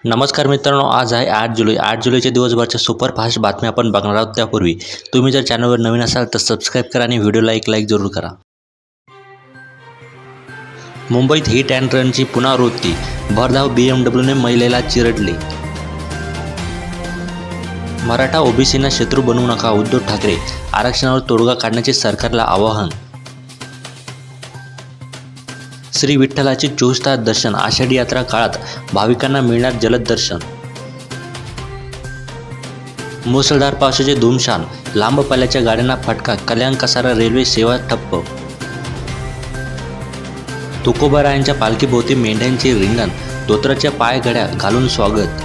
नमस्कार मित्रांनो, आज आहे 8 जुलै. 8 जुलैच्या दिवसभरच्या सुपरफास्ट बातम्या आपण बघणार आहोत. त्यापूर्वी तुम्ही जर चॅनलवर नवीन असाल तर सबस्क्राईब करा आणि व्हिडिओला एक लाईक जरूर करा. मुंबईत हिट अँड रनची पुनरावृत्ती, भरधाव BMWने महिलेला चिरडले. मराठा ओबीसींना शत्रू बनवू नका, उद्धव ठाकरे. आरक्षणावर तोडगा काढण्याचे सरकारला आवाहन. श्री विठ्ठलाचे 24 तास दर्शन, आषाढी यात्रा काळात भाविकांना मिळणार जलद दर्शन. मुसळधार पावसाचे धुमशान, लांब पल्ल्याच्या गाड्यांना फटका, कल्याण कसारा रेल्वे सेवा ठप्प. तुकोबारायांच्या पालखीभोवती मेंढ्यांचे रिंगण, धोत्राच्या पायघड्या घालून स्वागत.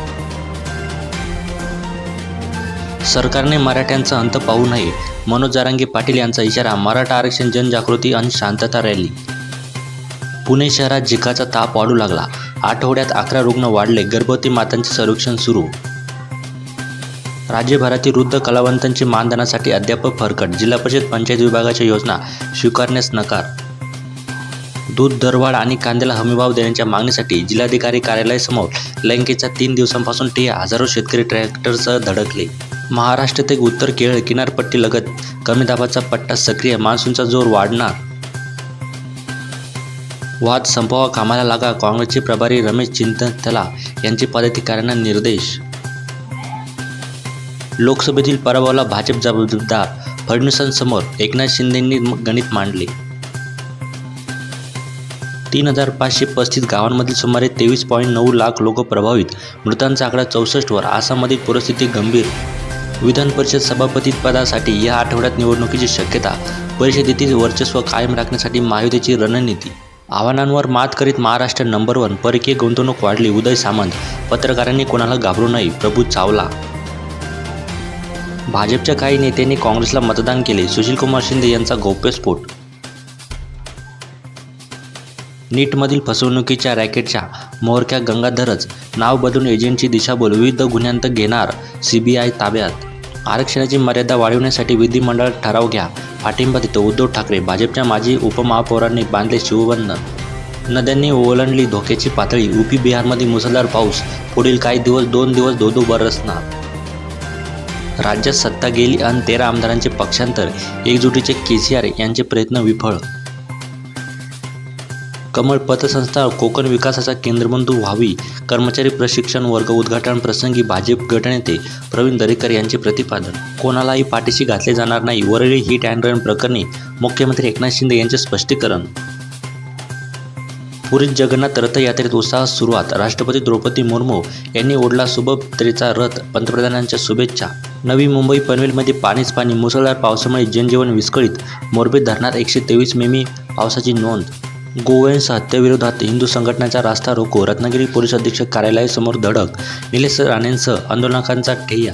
सरकारने मराठ्यांचा अंत पाहू नये, मनोज जरांगे पाटील यांचा इशारा. मराठा आरक्षण जनजागृती आणि शांतता रॅली. पुणे शहरात झिकाचा ताप वाढू लागला, आठवड्यात 11 रुग्ण वाढले. गर्भवती मातांचे सर्वेक्षण सुरू. राज्यभरातील वृद्ध कलावंतांची मानधनासाठी अद्याप फरकट, जिल्हा परिषद पंचायत विभागाच्या योजना स्वीकारण्यास नकार. दूध दरवाढ आणि कांद्याला हमीभाव देण्याच्या मागणीसाठी जिल्हाधिकारी कार्यालयासमोर लंकेचा 3 दिवसांपासून ठिय्या. हजारो शेतकरी ट्रॅक्टरसह धडकले. महाराष्ट्र ते उत्तर केरळ किनारपट्टी लगत कमी दाबाचा पट्टा सक्रिय, मान्सूनचा जोर वाढणार. वाद संपवा, कामाला लागा. काँग्रेसचे प्रभारी रमेश चिन्नथला यांचे पदाधिकाऱ्यांना निर्देश. लोकसभेतील पराभवाला भाजप जबाबदार, फडणवीसांसमोर एकनाथ शिंदेंनी गणित मांडले. 3535 गावांमधील सुमारे 23.9 लाख लोक प्रभावित, मृतांचा आकडा 64 वर. आसाममधील परिस्थिती गंभीर. विधान परिषद सभापतीपदासाठी या आठवड्यात निवडणुकीची शक्यता. परिषदेतील वर्चस्व कायम राखण्यासाठी महायुतीची रणनीती. आव्हानांवर मात करीत महाराष्ट्र नंबर 1, परकीय गुंतवणूक वाढली. उदय सामंत. पत्रकारांनी कोणाला घाबरू नये, प्रभू चावला. भाजपच्या काही नेत्यांनी काँग्रेसला मतदान केले, सुशीलकुमार शिंदे यांचा गौप्यस्फोट. नीटमधील फसवणुकीच्या रॅकेटच्या म्होरक्या गंगाधरच नाव बदलून एजंटची दिशाभूल, विविध गुन्ह्यांत घेणार CBI ताब्यात. आरक्षणाची मर्यादा वाढवण्यासाठी विधिमंडळात ठराव घ्या, पाठिंबा देतो उद्धव ठाकरे. भाजपच्या माजी उपमहापौरांनी बांधले शिवबंधन. नद्यांनी ओलांडली धोक्याची पातळी. UP बिहारमध्ये मुसळधार पाऊस, पुढील काही दिवस 2 दिवस धो बरसणार. राज्यात सत्ता गेली आणि 13 आमदारांचे पक्षांतर, एकजुटीचे KCR यांचे प्रयत्न विफळ. कमळ पतसंस्था कोकण विकासाचा केंद्रबिंदू व्हावी, कर्मचारी प्रशिक्षण वर्ग उद्घाटन प्रसंगी भाजप गटनेते प्रवीण दरेकर यांचे प्रतिपादन. कोणालाही पाठीशी घातले जाणार नाही, वरळी हिट अँड रन प्रकरणी मुख्यमंत्री एकनाथ शिंदे यांचे स्पष्टीकरण. पुरीत जगन्नाथ रथयात्रेत उत्साहात सुरुवात, राष्ट्रपती द्रौपदी मुर्मू यांनी ओढला सुभद्रेचा रथ, पंतप्रधानांच्या शुभेच्छा. नवी मुंबई पनवेलमध्ये पाणीच पाणी, मुसळधार पावसामुळे जनजीवन विस्कळीत. मोरबी धरणात 123 मिमी पावसाची नोंद. गोवंश हत्येविरोधात हिंदू संघटनांचा रास्ता रोको, रत्नागिरी पोलीस अधीक्षक कार्यालयासमोर धडक, निलेश राणेंसह आंदोलकांचा ठिय्या.